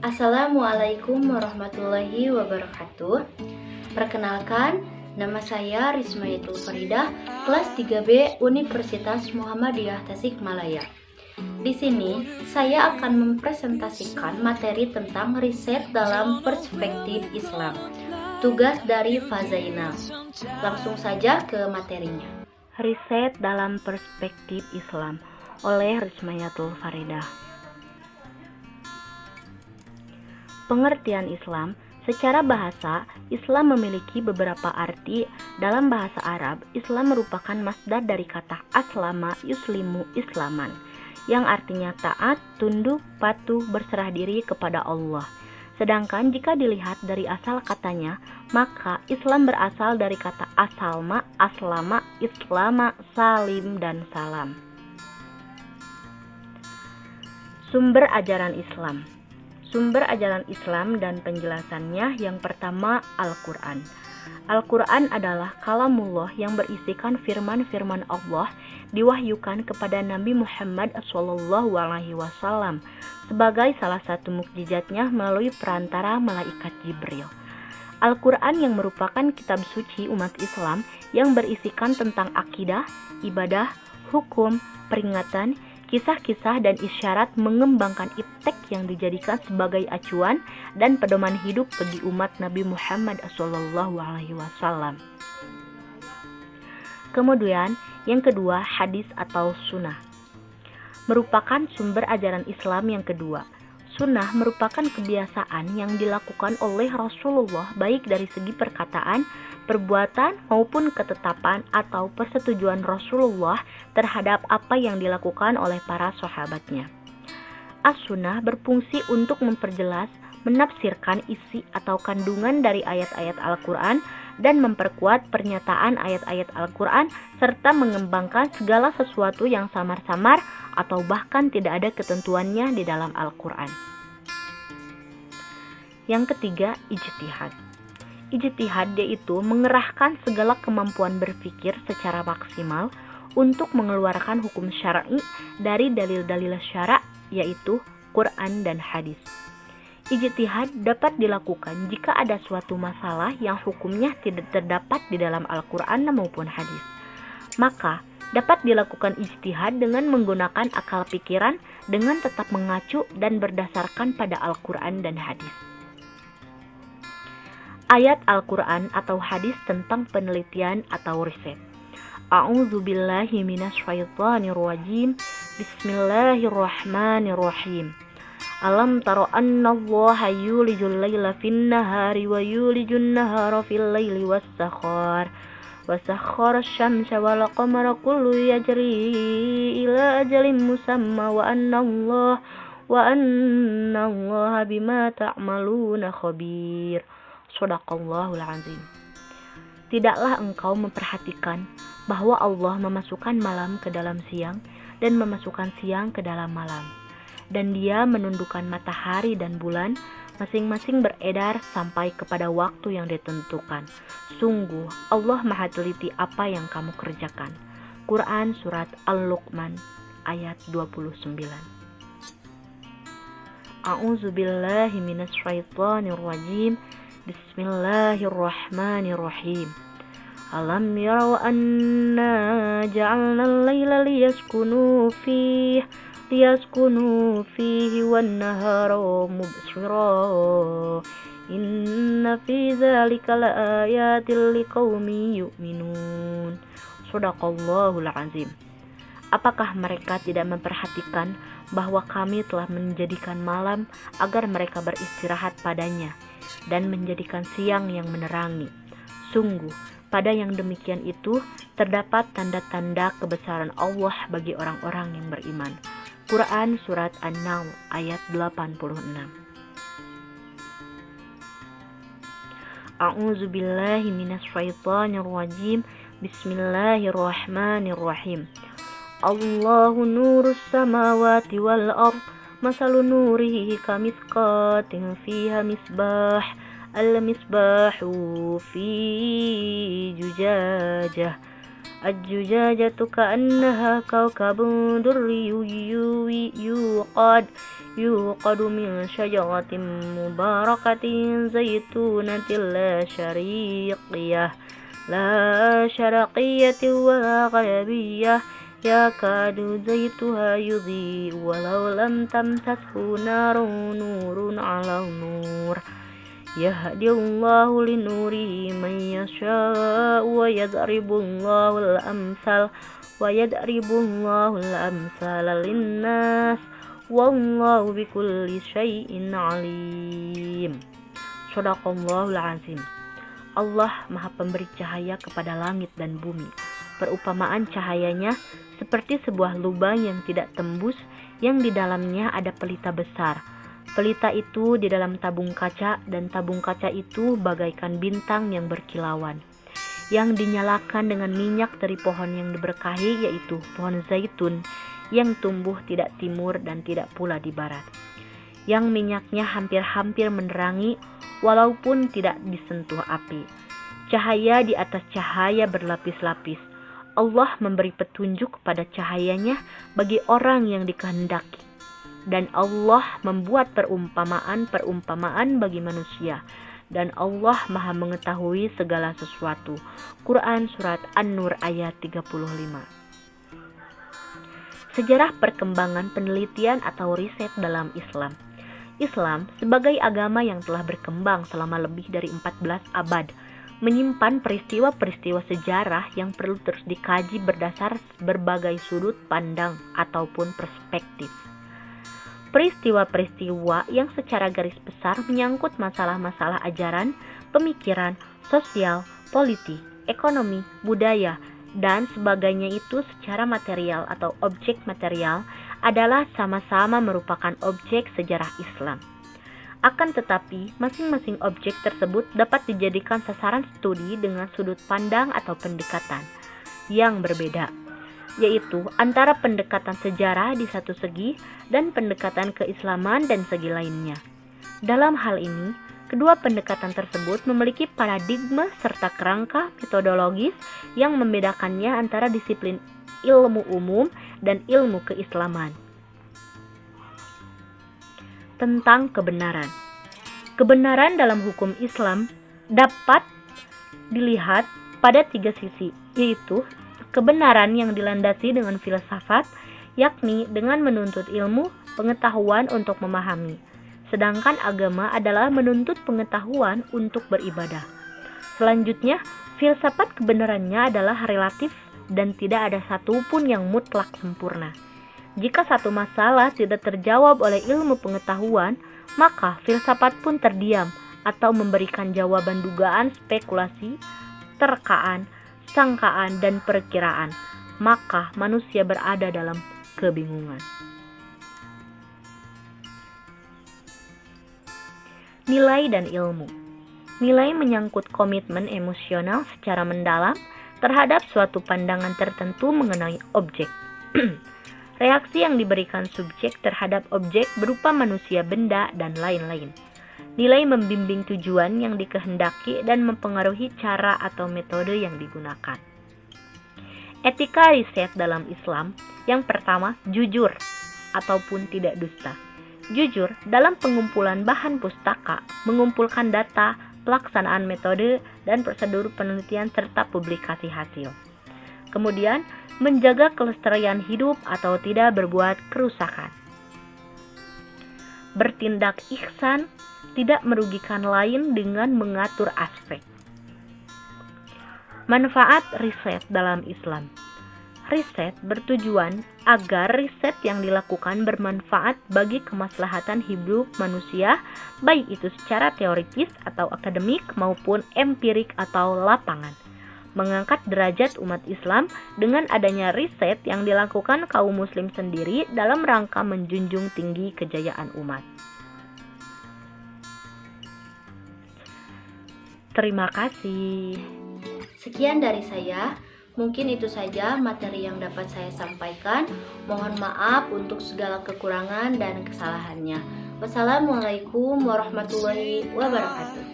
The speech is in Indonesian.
Assalamualaikum warahmatullahi wabarakatuh. Perkenalkan, nama saya Rismayatul Faridah, kelas 3B Universitas Muhammadiyah Tasikmalaya. Di sini, saya akan mempresentasikan materi tentang riset dalam perspektif Islam. Tugas dari Fazainal. Langsung saja ke materinya. Riset dalam perspektif Islam oleh Rismayatul Faridah. Pengertian Islam. Secara bahasa, Islam memiliki beberapa arti. Dalam bahasa Arab, Islam merupakan masdar dari kata aslama yuslimu islaman, yang artinya taat, tunduk, patuh, berserah diri kepada Allah. Sedangkan jika dilihat dari asal katanya, maka Islam berasal dari kata asalma, aslama, islama, salim, dan salam. Sumber ajaran Islam. Sumber ajaran Islam dan penjelasannya, yang pertama Al-Quran. Al-Quran adalah kalamullah yang berisikan firman-firman Allah diwahyukan kepada Nabi Muhammad SAW sebagai salah satu mukjizatnya melalui perantara malaikat Jibril. Al-Quran yang merupakan kitab suci umat Islam yang berisikan tentang akidah, ibadah, hukum, peringatan, kisah-kisah dan isyarat, mengembangkan iptek yang dijadikan sebagai acuan dan pedoman hidup bagi umat Nabi Muhammad SAW. Kemudian, yang kedua, hadis atau sunnah. Merupakan sumber ajaran Islam yang kedua. Sunnah merupakan kebiasaan yang dilakukan oleh Rasulullah baik dari segi perkataan, perbuatan maupun ketetapan atau persetujuan Rasulullah terhadap apa yang dilakukan oleh para sahabatnya. As-Sunnah berfungsi untuk memperjelas, menafsirkan isi atau kandungan dari ayat-ayat Al-Quran dan memperkuat pernyataan ayat-ayat Al-Quran serta mengembangkan segala sesuatu yang samar-samar atau bahkan tidak ada ketentuannya di dalam Al-Quran. Yang ketiga, ijtihad. Ijtihad yaitu mengerahkan segala kemampuan berpikir secara maksimal untuk mengeluarkan hukum syar'i dari dalil-dalil syara', yaitu Quran dan hadis. Ijtihad dapat dilakukan jika ada suatu masalah yang hukumnya tidak terdapat di dalam Al-Quran maupun hadis. Maka dapat dilakukan ijtihad dengan menggunakan akal pikiran dengan tetap mengacu dan berdasarkan pada Al-Quran dan hadis. Ayat Al-Quran atau hadis tentang penelitian atau riset. A'udzubillahi minasyaitonirrajim. Bismillahirrahmanirrahim. Alam taro anna Allaha yulijul laila fin nahari wa yulijun nahara fil laili was-sakhar. وسخر الشمس والقمر كل يجري إلى أجل مسمى وأن الله بما تعملون خبير. Shadaqallahul azim. Tidaklah engkau memperhatikan bahwa Allah memasukkan malam ke dalam siang dan memasukkan siang ke dalam malam, dan Dia menundukkan matahari dan bulan masing-masing beredar sampai kepada waktu yang ditentukan. Sungguh Allah Maha teliti apa yang kamu kerjakan. Quran surat Al-Luqman ayat 29. A'udzubillahi minasyaitonirrajim. Bismillahirrahmanirrahim. Alam yarau anna ja'alna al-laila liyaskunu fihi wan-nahara mubsira. Inna fi dzalika laayatil liqaumin yu'minun. Shadaqallahul azim. Apakah mereka tidak memperhatikan bahwa kami telah menjadikan malam agar mereka beristirahat padanya dan menjadikan siang yang menerangi? Sungguh, pada yang demikian itu terdapat tanda-tanda kebesaran Allah bagi orang-orang yang beriman. Quran surat An-Nahl ayat 86. A'udzubillahi minasyaitonirrajim. Bismillahirrahmanirrahim. Allahu nurus samawati wal ard. Masalu nurihi kamiskatin fiha misbah. Al-misbahu fi zujajah. الزجاجة كأنها كوكب دري يوقد من شجرة مباركة زيتونة لا شرقية ولا غربية يكاد زيتها يضيء ولو لم تمسسه نار نور على نور يهدي الله لنوره من يشاء ويضرب الله الأمثال للناس والله بكل شيء عليم. Shadaqallahul azim. Allah Maha Pemberi cahaya kepada langit dan bumi. Perumpamaan cahayanya seperti sebuah lubang yang tidak tembus, yang di dalamnya ada pelita besar. Pelita itu di dalam tabung kaca, dan tabung kaca itu bagaikan bintang yang berkilauan, yang dinyalakan dengan minyak dari pohon yang diberkahi, yaitu pohon zaitun, yang tumbuh tidak timur dan tidak pula di barat, yang minyaknya hampir-hampir menerangi walaupun tidak disentuh api. Cahaya di atas cahaya berlapis-lapis. Allah memberi petunjuk pada cahayanya bagi orang yang dikehendaki. Dan Allah membuat perumpamaan bagi manusia. Dan Allah Maha mengetahui segala sesuatu. Quran Surat An-Nur ayat 35. Sejarah perkembangan penelitian atau riset dalam Islam. Islam sebagai agama yang telah berkembang selama lebih dari 14 abad, menyimpan peristiwa-peristiwa sejarah yang perlu terus dikaji berdasar berbagai sudut pandang ataupun perspektif. Peristiwa-peristiwa yang secara garis besar menyangkut masalah-masalah ajaran, pemikiran, sosial, politik, ekonomi, budaya, dan sebagainya itu secara material atau objek material adalah sama-sama merupakan objek sejarah Islam. Akan tetapi, masing-masing objek tersebut dapat dijadikan sasaran studi dengan sudut pandang atau pendekatan yang berbeda, yaitu antara pendekatan sejarah di satu segi dan pendekatan keislaman dan segi lainnya. Dalam hal ini, kedua pendekatan tersebut memiliki paradigma serta kerangka metodologis yang membedakannya antara disiplin ilmu umum dan ilmu keislaman. Tentang kebenaran. Kebenaran dalam hukum Islam dapat dilihat pada 3 sisi, yaitu kebenaran yang dilandasi dengan filsafat, yakni dengan menuntut ilmu, pengetahuan untuk memahami. Sedangkan agama adalah menuntut pengetahuan untuk beribadah. Selanjutnya, filsafat kebenarannya adalah relatif dan tidak ada satupun yang mutlak sempurna. Jika satu masalah tidak terjawab oleh ilmu pengetahuan, maka filsafat pun terdiam atau memberikan jawaban dugaan, spekulasi, terkaan, sangkaan, dan perkiraan. Maka manusia berada dalam kebingungan. Nilai dan ilmu. Nilai menyangkut komitmen emosional secara mendalam terhadap suatu pandangan tertentu mengenai objek. Reaksi yang diberikan subjek terhadap objek berupa manusia, benda, dan lain-lain. Nilai membimbing tujuan yang dikehendaki dan mempengaruhi cara atau metode yang digunakan. Etika riset dalam Islam. Yang pertama, jujur ataupun tidak dusta. Jujur dalam pengumpulan bahan pustaka, mengumpulkan data, pelaksanaan metode, dan prosedur penelitian serta publikasi hasil. Kemudian, menjaga kelestarian hidup atau tidak berbuat kerusakan. Bertindak ihsan, tidak merugikan lain dengan mengatur aspek. Manfaat riset dalam Islam. Riset bertujuan agar riset yang dilakukan bermanfaat bagi kemaslahatan hidup manusia, baik itu secara teoritis atau akademik maupun empirik atau lapangan. Mengangkat derajat umat Islam dengan adanya riset yang dilakukan kaum muslim sendiri dalam rangka menjunjung tinggi kejayaan umat. Terima kasih. Sekian dari saya. Mungkin itu saja materi yang dapat saya sampaikan. Mohon maaf untuk segala kekurangan dan kesalahannya. Wassalamualaikum warahmatullahi wabarakatuh.